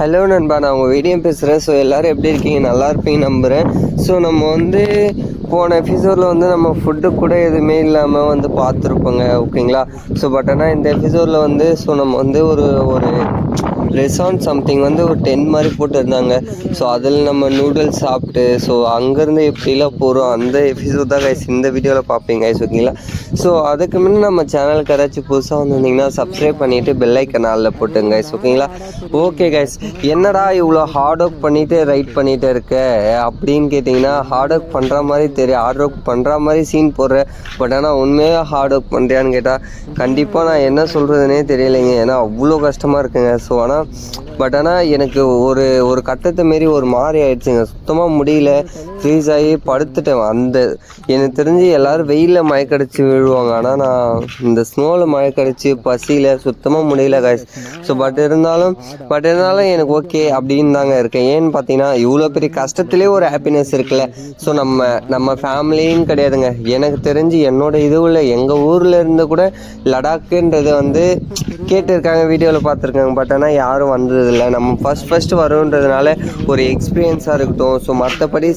Hello நண்பா, நான் உங்கள் வீடியோ பேசுகிறேன். ஸோ எல்லோரும் எப்படி இருக்கீங்க? நல்லா இருப்பீங்க நம்புகிறேன். ஸோ நம்ம போன எபிசோடில் நம்ம ஃபுட்டு கூட எதுவுமே இல்லாமல் பார்த்துருப்போங்க, ஓகேங்களா? ஸோ பட் ஆனால் இந்த எபிசோடில் ஸோ நம்ம ஒரு ஒரு ரெசார்ட் சம்திங் ஒரு 10 மாதிரி போட்டுருந்தாங்க. ஸோ அதில் நம்ம நூடுல்ஸ் சாப்பிட்டு ஸோ அங்கேருந்து எப்படிலாம் போகிறோம் அந்த எபிசோட் தான் கைஸ் இந்த வீடியோவில் பார்ப்பீங்க கைஸ், ஓகேங்களா? ஸோ அதுக்கு முன்னே நம்ம சேனலுக்கு ஏதாச்சும் புதுசாக வந்திருந்தீங்கன்னா சப்ஸ்கிரைப் பண்ணிவிட்டு பெல் ஐக்கன் ஆல்ல போட்டுங்க கைஸ், ஓகேங்களா? ஓகே கைஸ், என்னடா இவ்வளோ ஹார்ட் ஒர்க் பண்ணிவிட்டு ரைட் பண்ணிகிட்டு இருக்க அப்படின்னு கேட்டிங்கன்னா, ஹார்ட் ஒர்க் பண்ணுற மாதிரி தெரியும், ஹார்ட் ஒர்க் பண்ணுற மாதிரி சீன் போடுறேன். பட் ஆனால் உண்மையாக ஹார்ட் ஒர்க் பண்ணுறியான்னு கேட்டால் கண்டிப்பாக நான் என்ன சொல்கிறதுனே தெரியலைங்க. ஏன்னா அவ்வளோ கஷ்டமாக இருக்குங்க. ஸோ ஆனால் எனக்கு ஒரு கட்டத்தை மாரி ஒரு மாதிரி ஆயிடுச்சுங்க. சுத்தமாக முடியல, ஃப்ரீஸ் ஆகி படுத்துட்டேன். எனக்கு தெரிஞ்சு எல்லோரும் வெயிலில் மயக்கடிச்சு விழுவாங்க, ஆனால் நான் இந்த ஸ்னோவில் மயக்கடிச்சு பசியில் சுத்தமாக முடியல கைஸ். ஸோ பட் இருந்தாலும் எனக்கு ஓகே அப்படின்னு தாங்க இருக்கேன். ஏன்னு பார்த்தீங்கன்னா, இவ்வளோ பெரிய கஷ்டத்துலேயே ஒரு ஹாப்பினஸ் இருக்குல்ல. ஸோ நம்ம ஃபேமிலின்னு கிடையாதுங்க, எனக்கு தெரிஞ்சு என்னோட இதுவில் எங்கள் ஊரில் இருந்து கூட லடாக்குன்றது கேட்டிருக்காங்க, வீடியோவில் பார்த்துருக்காங்க. பட் ஆனால் யாரும் வந்ததில்லை. நம்ம ஃபஸ்ட்டு வருன்றதுனால ஒரு எக்ஸ்பீரியன்ஸாக இருக்கட்டும். ஸோ மற்றபடி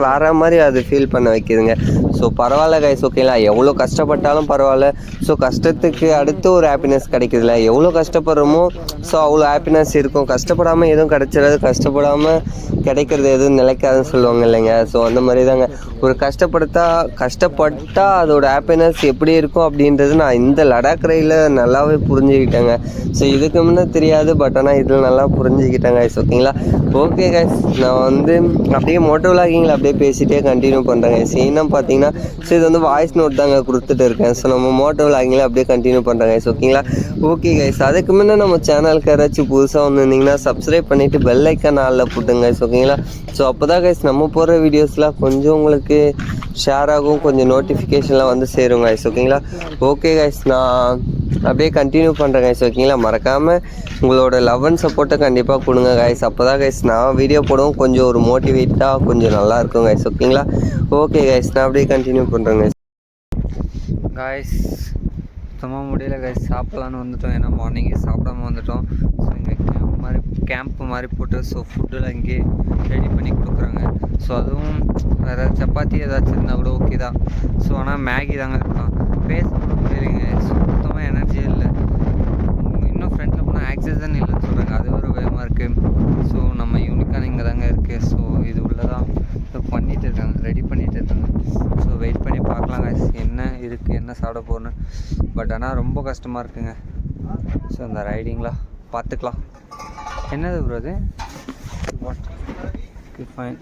வேறு மாதிரி அது ஃபீல் பண்ண வைக்கிதுங்க. ஸோ பரவாயில்ல கைஸ், ஓகேங்களா? எவ்வளோ கஷ்டப்பட்டாலும் பரவாயில்ல. ஸோ கஷ்டத்துக்கு அடுத்து ஒரு ஹாப்பினஸ் கிடைக்குதுல்ல. எவ்வளோ கஷ்டப்படுறோமோ ஸோ அவ்வளோ ஹாப்பினஸ் இருக்கும். கஷ்டப்படாமல் எதுவும் கிடைச்சிடாது, கஷ்டப்படாமல் கிடைக்கிறது எதுவும் நிலைக்காதுன்னு சொல்லுவாங்க இல்லைங்க. ஸோ அந்த மாதிரி தாங்க, ஒரு கஷ்டப்பட்டால் அதோட ஹாப்பினஸ் எப்படி இருக்கும் அப்படின்றது நான் இந்த லடாக் ரயிலில் நல்லாவே புரிஞ்சுக்கிட்டேங்க. ஸோ இதுக்கு முன்னே தெரியாது, பட் ஆனால் இதில் நல்லா புரிஞ்சுக்கிட்டேன் கைஸ், ஓகேங்களா? ஓகே கைஸ், நான் அப்படியே மோட்டோ விலாகிங்கில் அப்படியே பேசிகிட்டே கண்டினியூ பண்ணுறேன் கைஸ். ஏன்னா பார்த்தீங்கன்னா, ஸோ இது வாய்ஸ் நோட் தாங்க கொடுத்துட்டு இருக்கேன். ஸோ நம்ம மோட்டோ விலாகிங்கில் அப்படியே கண்டினியூ பண்ணுறேன் கைஸ், ஓகேங்களா? ஓகே கைஸ், அதுக்கு முன்னே நம்ம சேனலுக்கு யாராச்சும் புதுசாக வந்திருந்தீங்கன்னா சப்ஸ்கிரைப் பண்ணிவிட்டு பெல் ஐக்கான் ஆளில் போட்டுங்க கைஸ், ஓகேங்களா? ஸோ அப்போ தான் கைஸ் நம்ம போடுற வீடியோஸ்லாம் கொஞ்சம் உங்களுக்கு ஷேர் ஆகும், கொஞ்சம் நோட்டிஃபிகேஷன்லாம் சேரும் கைஸ், ஓகேங்களா? ஓகே கைஸ், நான் அப்படியே கண்டினியூ பண்ணுறேன் கைஸ், ஓகேங்களா? மறக்காமல் உங்களோட லவ் அண்ட் சப்போர்ட்டை கண்டிப்பாக கொடுங்க கைஸ். அப்போ தான் கைஸ் நான் வீடியோ போடுவோம் கொஞ்சம் ஒரு மோட்டிவேட்டாக கொஞ்சம் நல்லாயிருக்கும் கைஸ், ஓகேங்களா? ஓகே கைஸ், நான் அப்படியே கண்டினியூ பண்ணுறேன் கைஸ். சுத்தமாக முடியல கைஸ், சாப்பிட்லான்னு வந்துட்டோம். ஏன்னா மார்னிங்கே சாப்பிடாம வந்துட்டோம். ஸோ இங்கே கேம்ப்பு மாதிரி போட்டு ஸோ ஃபுட்டெல்லாம் இங்கே ரெடி பண்ணி கொடுக்குறாங்க. ஸோ அதுவும் வேறு சப்பாத்தி ஏதாச்சும் இருந்தால் கூட ஓகே தான். ஸோ ஆனால் மேகி தாங்க இருக்கான், பேச முடியலைங்க. சுத்தமாக எனர்ஜி இல்லை. இன்னும் ஃப்ரெண்டில் போனால் ஆக்சிஜன் இல்லைன்னு சொல்கிறாங்க, அது ஒரு பயமாக இருக்குது. ஸோ நம்ம யூனிக்கான இங்கே தாங்க இருக்குது. ஸோ இது உள்ளதான் பண்ணிகிட்டு இருக்காங்க, ரெடி பண்ணிகிட்டு இருக்காங்க. ஸோ வெயிட் பண்ணி பார்க்கலாம் கைஸ், என்ன இருக்குது, என்ன சாப்பிட போகணுன்னு. பட் ஆனால் ரொம்ப கஷ்டமாக இருக்குங்க. ஸோ அந்த ரைடிங்லாம் பார்த்துக்கலாம். என்னது ப்ரோ அது? ஃபைன்.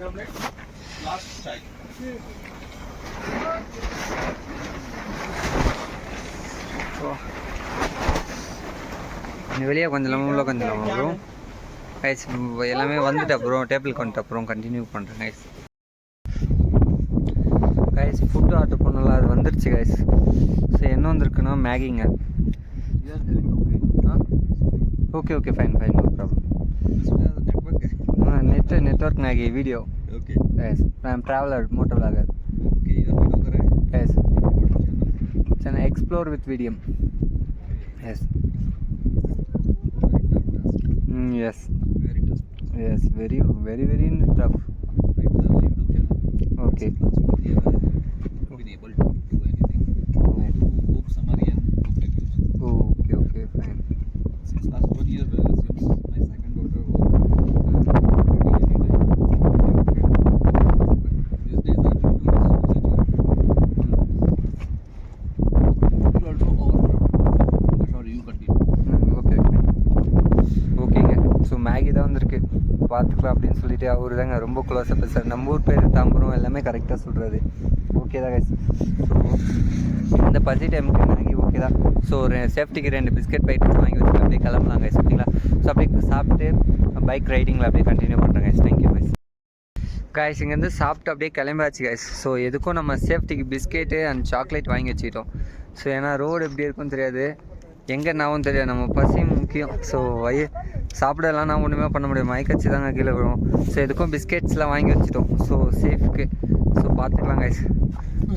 வெளியே கொஞ்சம் உள்ள கொஞ்சம் ப்ரோ கைஸ். எல்லாமே வந்துட்டு அப்புறம் டேபிள் கொண்டு அப்புறம் கண்டினியூ பண்ணுறேன் கைஸ். கைஸ் ஃபுட்டு ஆர்டர் பண்ணலாம், அது வந்துருச்சு கைஸ். ஸோ என்ன வந்திருக்குன்னா மேகிங்க. Okay fine no problem. network Maggi video. Okay. Yes, I am traveler, motor vlogger. Okay, you are video correct? Yes. It's an explore with video. Yes. Yes. Very tough. Yes, very tough. Right now you do care. Okay. We have been able to do anything. I do book summary and book reviews. Okay, fine. Since last 1 year, since my second daughter was Maggi தான் வந்திருக்கு, பார்த்துக்கலாம் அப்படின்னு சொல்லிட்டு அவர் தாங்க ரொம்ப க்ளோஸாக பேசுகிறார். நம்ம ஊர் பேர் தாம்பரம் எல்லாமே கரெக்டாக சொல்கிறாரு. ஓகே தான் கைஸ். ஸோ இந்த பசி டைமுக்கு மேகி ஓகே தான். ஸோ ஒரு சேஃப்டிக்கு 2 பிஸ்கெட் பைட்ஸ் வாங்கி வச்சுட்டு அப்படியே கிளம்பலாம் கைஸ், ஓகேங்களா? ஸோ அப்படியே சாப்பிட்டு பைக் ரைடிங்கில் அப்படியே கண்டினியூ பண்ணுறேன் கைஸ். Thank you guys. கைஸ் இங்கேருந்து சாப்பிட்டு அப்படியே கிளம்பாச்சு கைஸ். ஸோ எதுக்கும் நம்ம சேஃப்டிக்கு பிஸ்கெட்டு அண்ட் சாக்லேட் வாங்கி வச்சுக்கிட்டோம். ஸோ ஏன்னா ரோடு எப்படி இருக்குன்னு தெரியாது, எங்கே என்னாவும் தெரியாது, நம்ம பசி முக்கியம். ஸோ சாப்பிடலாம் நான் ஒன்றுமே பண்ண முடியும், மயக்கச்சி தாங்க கீழே விழுவோம். ஸோ எதுக்கும் பிஸ்கெட்ஸ்லாம் வாங்கி வச்சுட்டோம். ஸோ சேஃப்க்கு ஸோ பார்த்துக்கலாம் கைஸ்.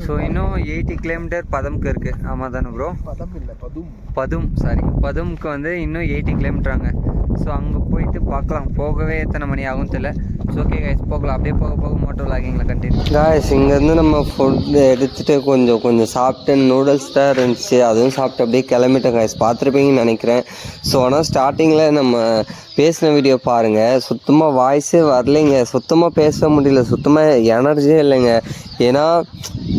ஸோ இன்னும் 80 கிலோமீட்டர் பதம்க்கு இருக்குது. ஆமாம் தானே ப்ரோ? பதும் சாரி, பதும்க்கு இன்னும் 80 கிலோமீட்டராங்க. ஸோ அங்கே போயிட்டு பார்க்கலாம். போகவே எத்தனை மணி ஆகும் தெரியல. ஸோ ஓகே கைஸ், போகலாம். அப்படியே போக போக மோட்டோ விளாகிங்கில் கண்டினியூ. காய்ஸ் இங்கேருந்து நம்ம ஃபுட்டு எடுத்துகிட்டு கொஞ்சம் சாப்பிட்டு நூடுல்ஸ் தான் இருந்துச்சு, அதுவும் சாப்பிட்டு அப்படியே கிளம்பிட்டேன் காய்ஸ். பார்த்துருப்பீங்கன்னு நினைக்கிறேன். ஸோ ஆனால் ஸ்டார்டிங்கில் நம்ம பேசின வீடியோ பாருங்கள், சுத்தமாக வாய்ஸே வரலைங்க, சுத்தமாக பேச முடியல, சுத்தமாக எனர்ஜியே இல்லைங்க. ஏன்னா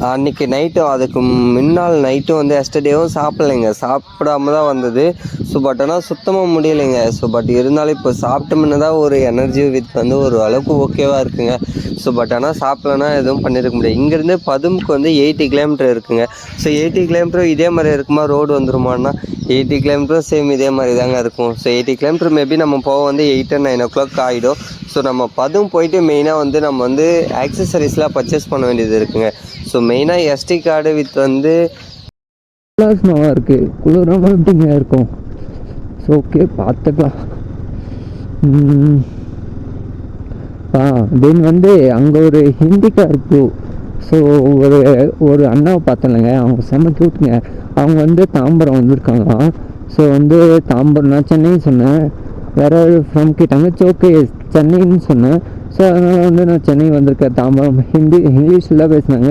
அன்றைக்கி நைட்டும் அதுக்கு முன்னாள் நைட்டும் வந்து எஸ்டர்டேவும் சாப்பிட்லைங்க, சாப்பிடாம தான் வந்தது. ஸோ பட் ஆனால் சுத்தமாக முடியலைங்க. ஸோ பட் இருந்தாலும் இப்போ சாப்பிட்ட முன்னே தான் ஒரு எனர்ஜி வித் வந்து ஒரு அளவுக்கு ஓகேவாக இருக்குங்க. ஸோ பட் ஆனால் சாப்பிட்லன்னா எதுவும் பண்ணியிருக்க முடியாது. இங்கேருந்து பதுமுக்கு வந்து 80 கிலோமீட்டர் இருக்குங்க. ஸோ 80 கிலோமீட்டர் இதே மாதிரி இருக்குமா, ரோடு வந்துருமான்னா 80 கிலோமீட்டரும் சேம் இதே மாதிரி தாங்க இருக்கும். ஸோ 80 கிலோமீட்டர் மேபி நம்ம போக வந்து 8 or 9 o'clock ஆகிடும். ஸோ நம்ம பதும் போயிட்டு மெயினாக வந்து நம்ம வந்து ஆக்சசரிஸ்லாம் பர்ச்சேஸ் பண்ண வேண்டியது இருக்குங்க. ஸோ மெயினாக SD கார்டு வித் வந்து நல்லா இருக்குது, குளிராமல் எப்படிங்க இருக்கும். ஸோ ஓகே பார்த்துக்கலாம். தென் வந்து அங்கே ஒரு ஹிந்திக்கார் ப்ரூ. ஸோ ஒரு அண்ணாவை பார்த்தேன்லங்க, அவங்க செம்ம கியூட்டுங்க. அவங்க வந்து தாம்பரம் வந்திருக்காங்களாம். ஸோ வந்து தாம்பரம், நான் சென்னை சொன்னேன், வேற ஃப்ரம் கேட்டாங்க. ஓகே சென்னைன்னு சொன்னேன். ஸோ அதனால் வந்து நான் சென்னை வந்திருக்கேன், தாம்பரம். இங்கிலீஷில் பேசினாங்க.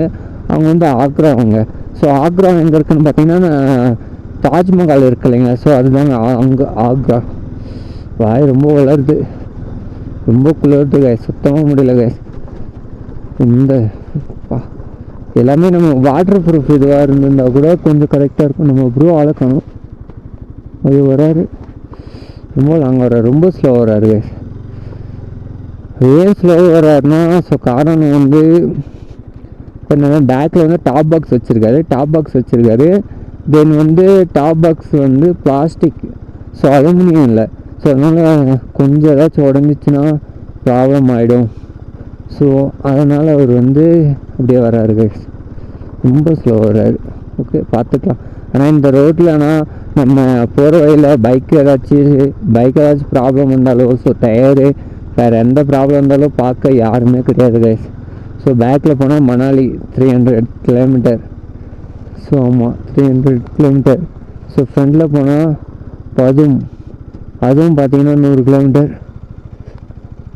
அவங்க வந்து ஆக்ரா அவங்க. ஸோ ஆக்ரா எங்கே இருக்குன்னு பார்த்தீங்கன்னா தாஜ்மஹால் இருக்கு இல்லைங்க, ஸோ அதுதாங்க அங்கே ஆக்ரா. வாய் ரொம்ப வளருது, ரொம்ப குளிர்து கைஸ், சுத்தமாக முடியல கைஸ். இந்த எல்லாமே நம்ம வாட்டர் ப்ரூஃப் இதுவாக இருந்திருந்தால் கூட கொஞ்சம் கரெக்டாக இருக்கும். நம்ம ப்ரூ ஆளக்கணும், அது வராரு, ரொம்ப லாங் வர்றாரு, ரொம்ப ஸ்லோ வர்றாரு கைஸ். ஏன் ஸ்லோ வர்றாருன்னா, ஸோ காரணம் வந்து என்னன்னா பேக்கில் வந்து டாப் பாக்ஸ் வச்சுருக்காரு. தென் வந்து டாப் பாக்ஸ் வந்து பிளாஸ்டிக், ஸோ அலுமினியம் இல்லை. ஸோ அதனால் கொஞ்சம் ஏதாச்சும் உடஞ்சிச்சின்னா ப்ராப்ளம் ஆகிடும். ஸோ அதனால் அவர் வந்து அப்படியே வர்றாரு கைஸ், ரொம்ப ஸ்லோ வர்றாரு. ஓகே பார்த்துக்கலாம். ஆனால் இந்த ரோட்டில் ஆனால் நம்ம போகிற வழியில் பைக் ஏதாச்சும் ப்ராப்ளம் இருந்தாலும், ஸோ டயரு வேறு எந்த ப்ராப்ளம் இருந்தாலும் பார்க்க யாருமே கிடையாது கைஸ். ஸோ பேக்கில் போனால் மணாலி 300 கிலோமீட்டர். ஸோ ஆமாம் 300 கிலோமீட்டர். ஸோ ஃப்ரண்டில் போனால் அதுவும் பார்த்தீங்கன்னா 100 கிலோமீட்டர்.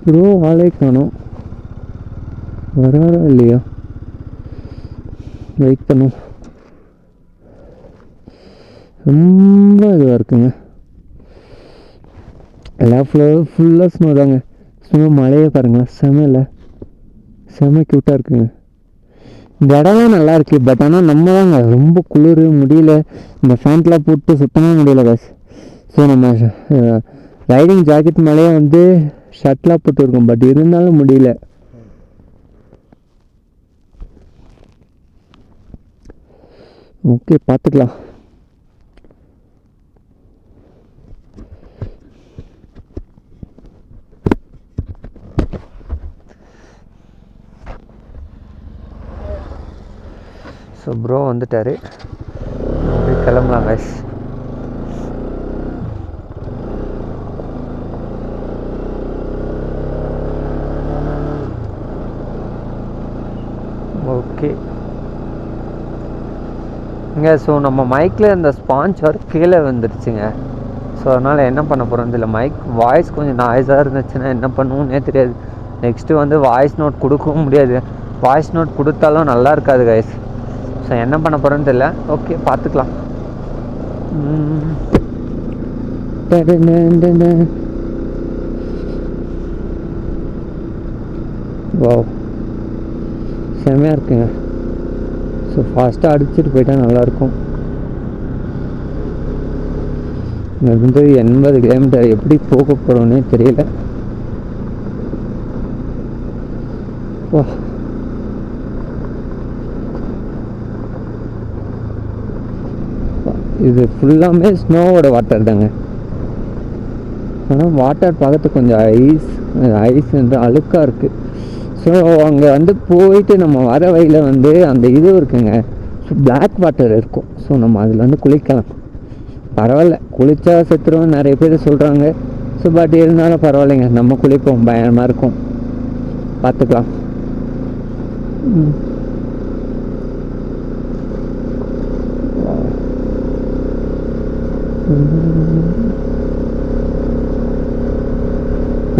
ப்ரோ ஆளே காணும், வராரா இல்லையா, வெயிட் பண்ணும். ரொம்ப இதுவாக இருக்குங்க, எல்லாம் ஃபுல்லாக ஸ்னோ தாங்க. ஸ்னோ மழையை பாருங்களேன், செம க்யூட்டாக இருக்குங்க. இந்த இடம்லாம் நல்லா இருக்குது. பட் ஆனால் நம்ம தாங்க ரொம்ப குளிர், முடியல. இந்த ஃபேண்ட்லாம் போட்டு சுத்தமாக முடியல பஸ். ஸோ நம்ம ரைடிங் ஜாக்கெட் மேலேயே வந்து ஷர்ட்லாம் போட்டுருக்கோம், பட் இருந்தாலும் முடியல. ஓகே பார்த்துக்கலாம். ஸோ ப்ரோ வந்துட்டார், அப்படியே கிளம்பலாம் கைஸ். ஓகே இங்கே ஸோ நம்ம மைக்கில் இந்த ஸ்பான்ச் ஒர்க் கீழே வந்துருச்சுங்க. ஸோ அதனால் என்ன பண்ண போகிறோம் இதில், மைக் வாய்ஸ் கொஞ்சம் நாய்ஸாக இருந்துச்சுன்னா என்ன பண்ணுவோன்னே தெரியாது. நெக்ஸ்ட்டு வந்து வாய்ஸ் நோட் கொடுக்கவும் முடியாது, வாய்ஸ் நோட் கொடுத்தாலும் நல்லா இருக்காது கைஸ். ஸோ என்ன பண்ண போகிறோன்னு தெரியல. ஓகே பார்த்துக்கலாம். வாவ் செம்மையாக இருக்குங்க. ஸோ ஃபாஸ்ட்டாக அடிச்சுட்டு போயிட்டால் நல்லாயிருக்கும். இங்கே வந்து 80 கிலோமீட்டர் எப்படி போக போகிறோன்னே தெரியல. வா இது ஃபுல்லாமே ஸ்னோவோட வாட்டர் தாங்க. ஆனால் வாட்டர் பார்க்கறதுக்கு கொஞ்சம் ஐஸ் வந்து அழுக்காக இருக்குது. ஸோ அங்கே வந்து போயிட்டு நம்ம வர வழியில் வந்து அந்த இது இருக்குங்க, ஸோ பிளாக் வாட்டர் இருக்கும். ஸோ நம்ம அதில் வந்து குளிக்கலாம். பரவாயில்ல, குளித்தா செத்துருவோம் நிறைய பேர் சொல்கிறாங்க. ஸோ பட் இருந்தாலும் பரவாயில்லைங்க, நம்ம குளிப்போம், பயமாக இருக்கும். பார்த்துக்கலாம்.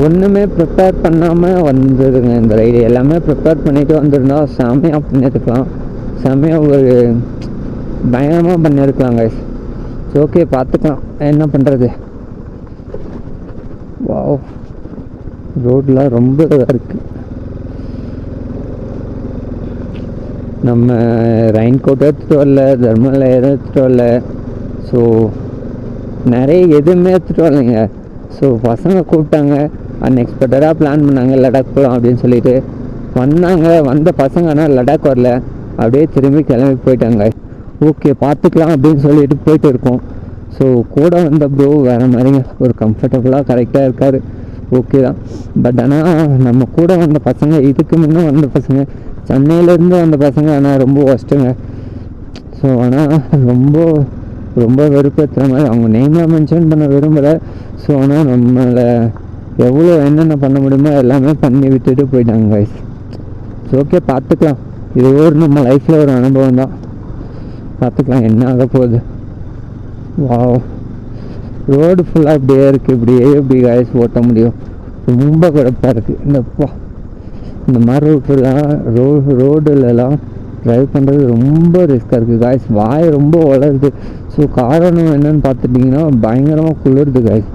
ஒன்றுமே ப்ரிப்பேர் பண்ணாமல் வந்துடுங்க இந்த ரைடு. எல்லாமே ப்ரிப்பேர் பண்ணிவிட்டு வந்துருந்தா செம்மையாக பண்ணியிருக்கலாம், செம்மையாக ஒரு பயங்கரமாக பண்ணியிருக்கலாம் கைஸ். ஓகே, பார்த்துக்கலாம், என்ன பண்ணுறது. வாவ், ரோடெலாம் ரொம்ப இதாக இருக்குது. நம்ம ரெயின் கோட் எடுத்துகிட்டு வரல, தெர்மல் எடுத்துகிட்டு வரல, ஸோ நிறைய எதுவுமே எடுத்துகிட்டு வரலைங்க. ஸோ பசங்க கூப்பிட்டாங்க, அன்எக்ஸ்பெக்டடாக பிளான் பண்ணாங்க லடாக் போகலாம் அப்படின்னு சொல்லிட்டு வந்தாங்க. வந்த பசங்க ஆனால் லடாக் வரல, அப்படியே திரும்பி கிளம்பி போயிட்டாங்க. ஓகே, பார்த்துக்கலாம் அப்படின்னு சொல்லிட்டு போயிட்டு இருக்கோம். ஸோ கூட வந்த ப்ரோ வேறு மாதிரிங்க, ஒரு கம்ஃபர்டபுளாக கரெக்டாக இருக்கார், ஓகே தான். பட் ஆனால் நம்ம கூட வந்த பசங்க, இதுக்கு முன்னே வந்த பசங்க, சென்னையிலேருந்து வந்த பசங்க ஆனால் ரொம்ப ஒஸ்ட்டுங்க. ஸோ ஆனால் ரொம்ப ரொம்ப வெறுப்பேற்றுற மாதிரி, அவங்க நேம்லாம் மென்ஷன் பண்ண விரும்பலை. ஸோ ஆனால் நம்மளை எவ்வளோ என்னென்ன பண்ண முடியுமோ எல்லாமே பண்ணி விட்டுட்டு போயிட்டாங்க கைஸ். ஸோ ஓகே, பார்த்துக்கலாம், இது ஒரு நம்ம லைஃப்பில் ஒரு அனுபவம் தான், பார்த்துக்கலாம் என்ன ஆக போகுது. வாவ், ரோடு ஃபுல்லாக இப்படியே இருக்குது, இப்படியே இப்படி கைஸ் ஓட்ட முடியும், ரொம்ப குழப்பாக இருக்குது. இந்த மாதிரி ரோடுலலாம் ட்ரைவ் பண்ணுறது ரொம்ப ரிஸ்க்காக இருக்குது கைஸ். வாய் ரொம்ப வளருது. ஸோ காரணம் என்னன்னு பார்த்துட்டிங்கன்னா பயங்கரமாக குளிருது கைஸ்.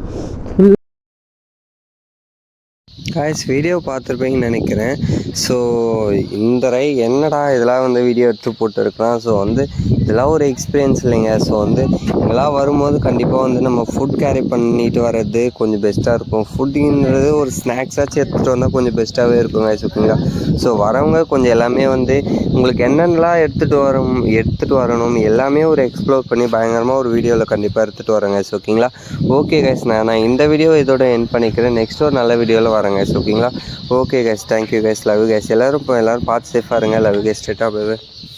காய்ஸ் வீடியோ பார்த்துருப்பீங்கன்னு நினைக்கிறேன். ஸோ இந்த என்னடா இதெல்லாம் வந்து வீடியோ எடுத்து போட்டுருக்கலாம். ஸோ வந்து இதெல்லாம் ஒரு எக்ஸ்பீரியன்ஸ் இல்லைங்க. ஸோ வந்து இதெல்லாம் வரும்போது கண்டிப்பாக வந்து நம்ம ஃபுட் கேரி பண்ணிட்டு வர்றது கொஞ்சம் பெஸ்ட்டாக இருக்கும். ஃபுட்டுன்றது ஒரு ஸ்நாக்ஸாச்சும் எடுத்துகிட்டு வந்தால் கொஞ்சம் பெஸ்ட்டாகவே இருக்கும் guys, ஓகேங்களா. ஸோ வரவங்க கொஞ்சம் எல்லாமே வந்து உங்களுக்கு என்னென்னலாம் எடுத்துகிட்டு வரணும் எல்லாமே ஒரு எக்ஸ்ப்ளோர் பண்ணி பயங்கரமாக ஒரு வீடியோவில் கண்டிப்பாக எடுத்துகிட்டு வரேன் guys, ஓகேங்களா. ஓகே guys, நான் இந்த வீடியோ இதோட எண்ட் பண்ணிக்கிறேன். நெக்ஸ்ட் ஒரு நல்ல வீடியோவில் வரேன் guys, ஓகேங்களா. Okay guys, thank you guys, love guys. எல்லோரும் பார்த்து சேஃபாக இருங்க. லவ் guys, ஸ்ட்ரெயிட்டாக போய்